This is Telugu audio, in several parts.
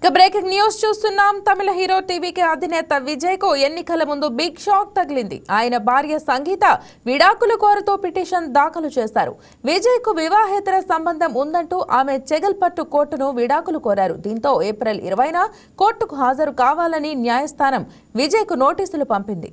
ఇక బ్రేకింగ్ న్యూస్ చూస్తున్నాం. తమిళ హీరో టీవీకి అధినేత విజయ్ కు ఎన్నికల ముందు బిగ్ షాక్ తగిలింది. ఆయన భార్య సంగీత విడాకులు కోరుతూ పిటిషన్ దాఖలు చేశారు. విజయ్ కు వివాహేతర సంబంధం ఉందంటూ ఆమె చెగల్పట్టు కోర్టును విడాకులు కోరారు. దీంతో ఏప్రిల్ 20న కోర్టుకు హాజరు కావాలని న్యాయస్థానం విజయ్ కు నోటీసులు పంపింది.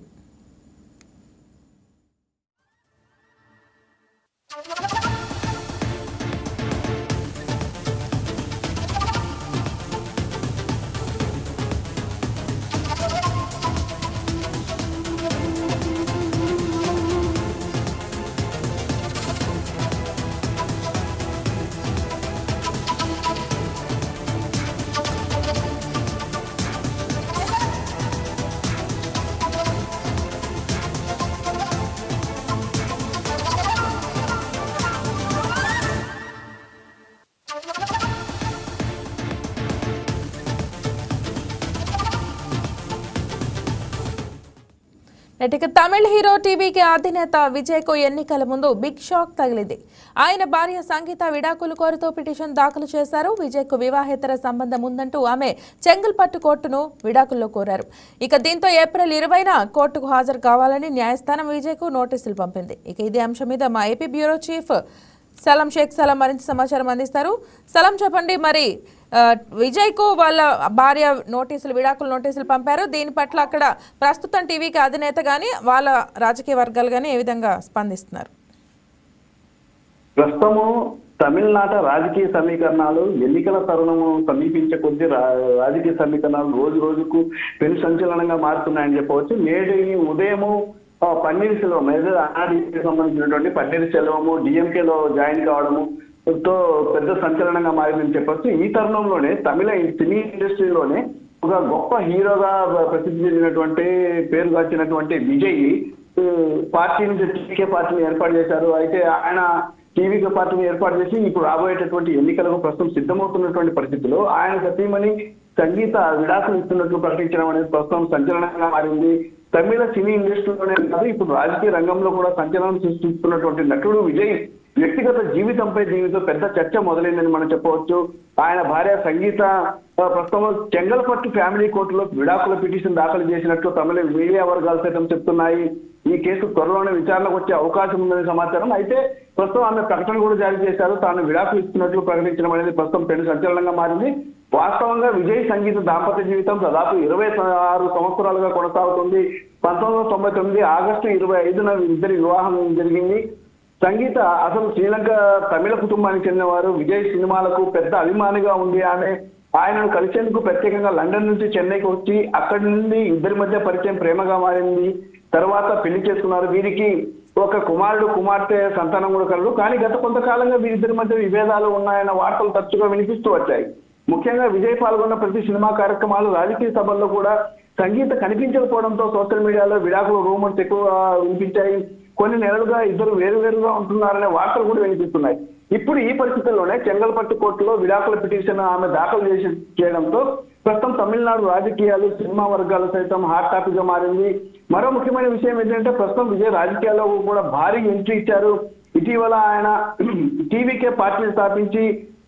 ఇక తమిళ హీరో టీవీకి అధినేత విజయ్ కు ఎన్నికల ముందు బిగ్ షాక్ తగిలింది. ఆయన భార్య సంగీత విడాకులు కోరుతూ పిటిషన్ దాఖలు చేశారు. విజయ్ కు వివాహేతర సంబంధం ఉందంటూ ఆమె చెంగల్పట్టు కోర్టును విడాకుల్లో కోరారు. ఇక దీంతో ఏప్రిల్ 20న కోర్టుకు హాజరు కావాలని న్యాయస్థానం విజయ్ కు నోటీసులు పంపింది. ఇక ఇదే అంశం మీద మా ఏపీ బ్యూరో చీఫ్ సలాం షేక్ సలాం మరింత సమాచారం అందిస్తారు. సలాం, చెప్పండి, మరి విజయ్ కు వాళ్ళ భార్య విడాకుల నోటీసులు పంపారు. దీని పట్ల అక్కడ ప్రస్తుతం టీవీకి అధినేత గానీ వాళ్ళ రాజకీయ వర్గాలు గానీ ఏ విధంగా స్పందిస్తున్నారు? ప్రస్తుతము తమిళనాట రాజకీయ సమీకరణాలు ఎన్నికల తరుణము సమీపించే కొద్దీ రాజకీయ సమీకరణాలు రోజు రోజుకు పెను సంచలనంగా మారుతున్నాయని చెప్పవచ్చు. నేడు ఉదయము పన్నీర్ సెల్వం అన్నాడీకి సంబంధించినటువంటి పన్నీర్ సెల్వము డిఎంకేలో జాయిన్ కావడము తో పెద్ద సంచలనంగా మారిందని చెప్పొచ్చు. ఈ తరుణంలోనే తమిళ సినీ ఇండస్ట్రీలోనే ఒక గొప్ప హీరోగా ప్రసిద్ధి చెందినటువంటి పేరుగాంచినటువంటి విజయ్ పార్టీని టీకే పార్టీని ఏర్పాటు చేశారు. అయితే ఆయన టీవీకి పార్టీని ఏర్పాటు చేసి ఇప్పుడు రాబోయేటటువంటి ఎన్నికలకు ప్రస్తుతం సిద్ధమవుతున్నటువంటి పరిస్థితుల్లో ఆయన సతీమణి సంగీత విడాకులు ఇస్తున్నట్లు ప్రకటించడం అనేది ప్రస్తుతం సంచలనంగా మారింది. తమిళ సినీ ఇండస్ట్రీలోనే కాదు, ఇప్పుడు రాజకీయ రంగంలో కూడా సంచలనం సృష్టిస్తున్నటువంటి నటుడు విజయ్ వ్యక్తిగత జీవితంపై దీనితో పెద్ద చర్చ మొదలైందని మనం చెప్పవచ్చు. ఆయన భార్య సంగీత ప్రస్తుతం చెంగల్పట్టు ఫ్యామిలీ కోర్టులో విడాకుల పిటిషన్ దాఖలు చేసినట్లు తమిళ మీడియా వర్గాలు సైతం చెప్తున్నాయి. ఈ కేసు త్వరలోనే విచారణకు వచ్చే అవకాశం ఉందని సమాచారం. అయితే ప్రస్తుతం ఆమె ప్రకటన కూడా జారీ చేశారు. తాను విడాకులు ఇస్తున్నట్లు ప్రకటించడం అనేది ప్రస్తుతం పెను సంచలనంగా మారింది. వాస్తవంగా విజయ్ సంగీత దాంపత్య జీవితం దాదాపు 26 సంవత్సరాలుగా కొనసాగుతుంది. 1999 ఆగస్టు 25న ఇద్దరి వివాహం జరిగింది. సంగీత అసలు శ్రీలంక తమిళ కుటుంబానికి చెందినవారు. విజయ్ సినిమాలకు పెద్ద అభిమానిగా ఉంది. ఆయనను కలిసేందుకు ప్రత్యేకంగా లండన్ నుంచి చెన్నైకి వచ్చి అక్కడి నుండి ఇద్దరి మధ్య పరిచయం ప్రేమగా మారింది. తర్వాత పెళ్లి చేసుకున్నారు. వీరికి ఒక కుమారుడు కుమార్తె సంతానం కూడా కలరు. కానీ గత కొంతకాలంగా వీరిద్దరి మధ్య విభేదాలు ఉన్నాయన్న వార్తలు తరచుగా వినిపిస్తూ వచ్చాయి. ముఖ్యంగా విజయ్ పాల్గొన్న ప్రతి సినిమా కార్యక్రమాలు, రాజకీయ సభల్లో కూడా సంగీత కనిపించకపోవడంతో సోషల్ మీడియాలో విడాకుల రూమర్స్ ఎక్కువ వినిపించాయి. కొన్ని నెలలుగా ఇద్దరు వేరువేరుగా ఉంటున్నారనే వార్తలు కూడా వినిపిస్తున్నాయి. ఇప్పుడు ఈ పరిస్థితుల్లోనే చెంగల్పట్టు కోర్టులో విడాకుల పిటిషన్ ఆమె దాఖలు చేయడంతో ప్రస్తుతం తమిళనాడు రాజకీయాలు, సినిమా వర్గాలు సైతం హాట్ టాపిక్ గా మారింది. మరో ముఖ్యమైన విషయం ఏంటంటే ప్రస్తుతం విజయ్ రాజకీయాల్లో కూడా భారీ ఎంట్రీ ఇచ్చారు. ఇటీవల ఆయన టీవీకే పార్టీని స్థాపించి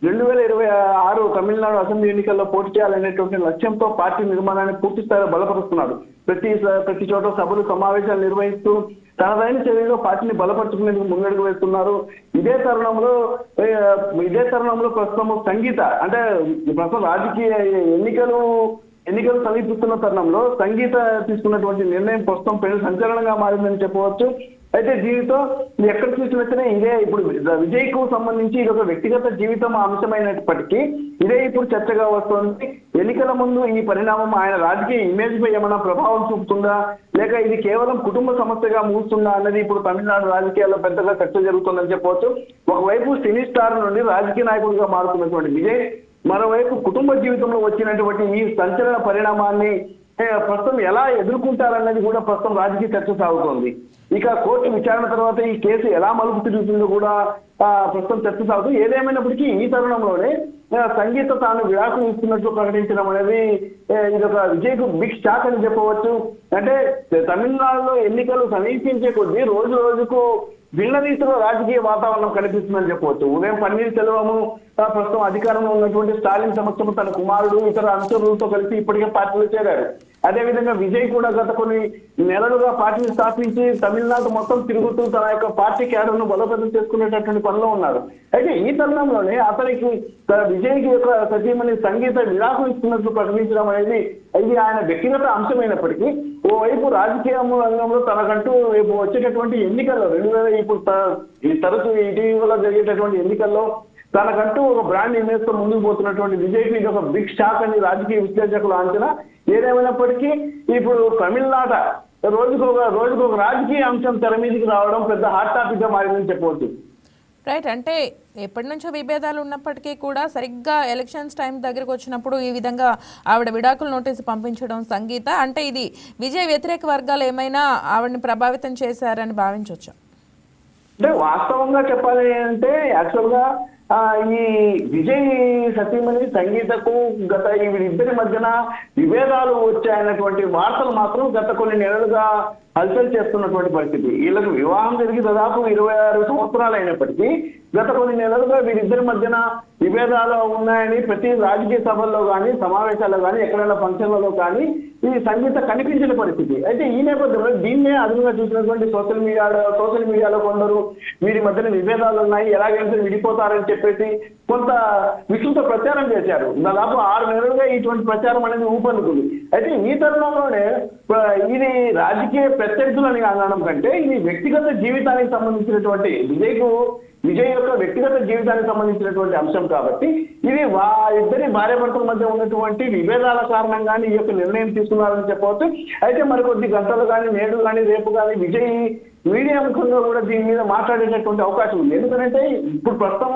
2026 తమిళనాడు అసెంబ్లీ ఎన్నికల్లో పోటీ చేయాలనేటువంటి లక్ష్యంతో పార్టీ నిర్మాణాన్ని పూర్తి స్థాయిలో బలపరుస్తున్నాడు. ప్రతి చోట సభలు, సమావేశాలు నిర్వహిస్తూ తనదైన చర్యలో పార్టీని బలపరుచుకునేందుకు ముందడుగు వేస్తున్నారు. ఇదే తరుణంలో ప్రస్తుతం సంగీత అంటే ప్రస్తుతం రాజకీయ ఎన్నికలు సమీపిస్తున్న తరుణంలో సంగీత తీసుకున్నటువంటి నిర్ణయం ప్రస్తుతం పెను సంచలనంగా మారిందని చెప్పవచ్చు. అయితే దీనితో ఎక్కడ చూసినట్లనే ఇదే ఇప్పుడు విజయ్ కు సంబంధించి ఇది ఒక వ్యక్తిగత జీవితం అంశమైనప్పటికీ ఇదే ఇప్పుడు చర్చగా వస్తోంది. ఎన్నికల ముందు ఈ పరిణామం ఆయన రాజకీయ ఇమేజ్ పై ఏమైనా ప్రభావం చూపుతుందా, లేక ఇది కేవలం కుటుంబ సమస్యగా ముగుస్తుందా అన్నది ఇప్పుడు తమిళనాడు రాజకీయాల్లో పెద్దగా చర్చ జరుగుతుందని చెప్పవచ్చు. ఒకవైపు సినీ స్టార్ నుండి రాజకీయ నాయకుడిగా మారుతున్నటువంటి విజయ్, మరోవైపు కుటుంబ జీవితంలో వచ్చినటువంటి ఈ సంచలన పరిణామాన్ని ప్రస్తుతం ఎలా ఎదుర్కొంటారన్నది కూడా ప్రస్తుతం రాజకీయ చర్చ సాగుతోంది. ఇక కోర్టు విచారణ తర్వాత ఈ కేసు ఎలా మలుపు తిరుగుతుందో కూడా ప్రస్తుతం చర్చ సాగుతుంది. ఏదేమైనప్పటికీ ఈ తరుణంలోనే సంగీత తాను విడాకులు ఇస్తున్నట్లు ప్రకటించడం అనేది ఇదొక విజయ్కు బిగ్ షాక్ అని చెప్పవచ్చు. అంటే తమిళనాడులో ఎన్నికలు సమీపించే కొద్దీ రోజు రోజుకు భిన్న రీతిలో రాజకీయ వాతావరణం కనిపిస్తుందని చెప్పవచ్చు. ఉదయం పన్నీర్ సెల్వము ప్రస్తుతం అధికారంలో ఉన్నటువంటి స్టాలిన్ సమక్షంలో తన కుమారుడు ఇతర అనుచరులతో కలిసి ఇప్పటికే పార్టీలో చేరారు. అదేవిధంగా విజయ్ కూడా గత కొన్ని నెలలుగా పార్టీని స్థాపించి తమిళనాడు మొత్తం తిరుగుతూ తన యొక్క పార్టీ క్యాడర్ను బలోపేతం చేసుకునేటటువంటి పనిలో ఉన్నారు. అయితే ఈ తరుణంలోనే అతనికి విజయ్కి యొక్క సతీమణి సంగీత విడాకులు ఇస్తున్నట్లు ప్రకటించడం అనేది ఇది ఆయన వ్యక్తిగత అంశమైనప్పటికీ ఓవైపు రాజకీయ రంగంలో తనకంటూ రేపు వచ్చేటటువంటి ఎన్నికల్లో ఇప్పుడు తరచు ఇటీవల జరిగేటటువంటి ఎన్నికల్లో తనకంటూ ఒక బ్రాండ్ ఇమేజ్ తో ముందుకు పోతున్నటువంటి విజయ్కి ఇది ఒక బిగ్ షాక్ అని రాజకీయ విశ్లేషకులు అంచనా. ఏదేమైనప్పటికీ ఇప్పుడు తమిళనాట రోజుకు ఒక రాజకీయ అంశం తెర మీదకి రావడం పెద్ద హాట్ టాపిక్ గా మారిందని చెప్పవచ్చు. రైట్, అంటే ఎప్పటి నుంచో విభేదాలు ఉన్నప్పటికీ కూడా సరిగ్గా ఎలక్షన్స్ టైం దగ్గరకు వచ్చినప్పుడు ఈ విధంగా ఆవిడ విడాకుల నోటీసు పంపించడం సంగీత అంటే ఇది విజయ్ వ్యతిరేక వర్గాలు ఏమైనా ఆవిడని ప్రభావితం చేశారని భావించవచ్చు. అంటే వాస్తవంగా చెప్పాలి అంటే యాక్చువల్గా ఈ విజయ్ సతీమణి సంగీతకు గత వీరిద్దరి మధ్యన విభేదాలు వచ్చాయన్నటువంటి వార్తలు మాత్రం గత కొన్ని నెలలుగా హల్చల్ చేస్తున్నటువంటి పరిస్థితి. వీళ్ళకు వివాహం జరిగి దాదాపు 26 సంవత్సరాలు అయినప్పటికీ గత కొన్ని నెలలుగా వీరిద్దరి మధ్యన విభేదాలు ఉన్నాయని ప్రతి రాజకీయ సభల్లో కానీ సమావేశాల్లో కానీ ఎక్కడైనా ఫంక్షన్లలో కానీ ఈ సంగీత కనిపించిన పరిస్థితి. అయితే ఈ నేపథ్యంలో దీన్నే అదునుగా చూసినటువంటి సోషల్ మీడియాలో కొందరు వీరి మధ్యన విభేదాలు ఉన్నాయి, ఎలాగైతే విడిపోతారని చెప్పేసి కొంత విస్తృత ప్రచారం చేశారు. దాదాపు 6 నెలలుగా ఇటువంటి ప్రచారం అనేది ఊపందుకుంది. అయితే ఈ తరుణంలోనే ఇది రాజకీయ ప్రత్యర్థులని అనడం కంటే ఇది వ్యక్తిగత జీవితానికి సంబంధించినటువంటి విజయ్ యొక్క వ్యక్తిగత జీవితానికి సంబంధించినటువంటి అంశం కాబట్టి ఇది ఇద్దరి భార్యాభర్తల మధ్య ఉన్నటువంటి విభేదాల కారణంగానే ఈ యొక్క నిర్ణయం తీసుకున్నారని చెప్పవచ్చు. అయితే మరికొద్ది గంటలు కానీ నేడు కానీ రేపు కానీ విజయ్ మీడియా ముఖంగా కూడా దీని మీద మాట్లాడేటటువంటి అవకాశం ఉంది. ఎందుకంటే ఇప్పుడు ప్రస్తుతం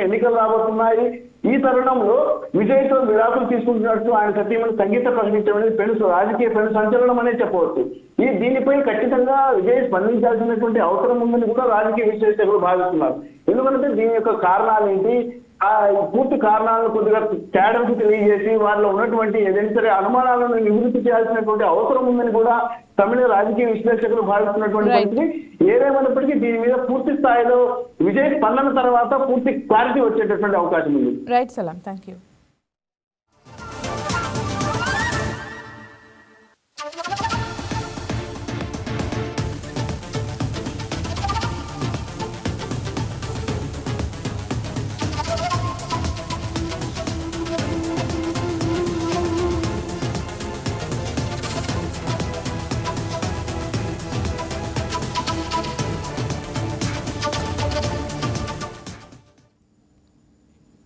ఎన్నికలు రాబోతున్నాయి. ఈ తరుణంలో విజయ్తో విడాకులు తీసుకుంటున్నట్టు ఆయన సతీమణి సంగీత ప్రకటించడం రాజకీయ సంచలనం అనే చెప్పవచ్చు. దీనిపై ఖచ్చితంగా విజయ్ స్పందించాల్సినటువంటి అవసరం ఉందని కూడా రాజకీయ విశ్లేషకులు భావిస్తున్నారు. ఎందుకంటే దీని యొక్క కారణాలు ఏంటి, పూర్తి కారణాలను కొద్దిగా తేడాకు తెలియజేసి వారిలో ఉన్నటువంటి ఏదైనా సరే అనుమానాలను నివృత్తి చేయాల్సినటువంటి అవసరం ఉందని కూడా తమిళ రాజకీయ విశ్లేషకులు భావిస్తున్నటువంటి పరిస్థితి. ఏదేమైనప్పటికీ దీని మీద పూర్తి స్థాయిలో విజయ్ స్పందన తర్వాత పూర్తి క్లారిటీ వచ్చేటటువంటి అవకాశం ఉంది. రైట్ సలాం, thank you.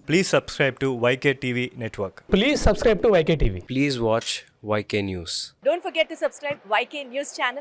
Please subscribe to YK TV Network. Please subscribe to YK TV. Please watch YK News. Don't forget to subscribe YK News channel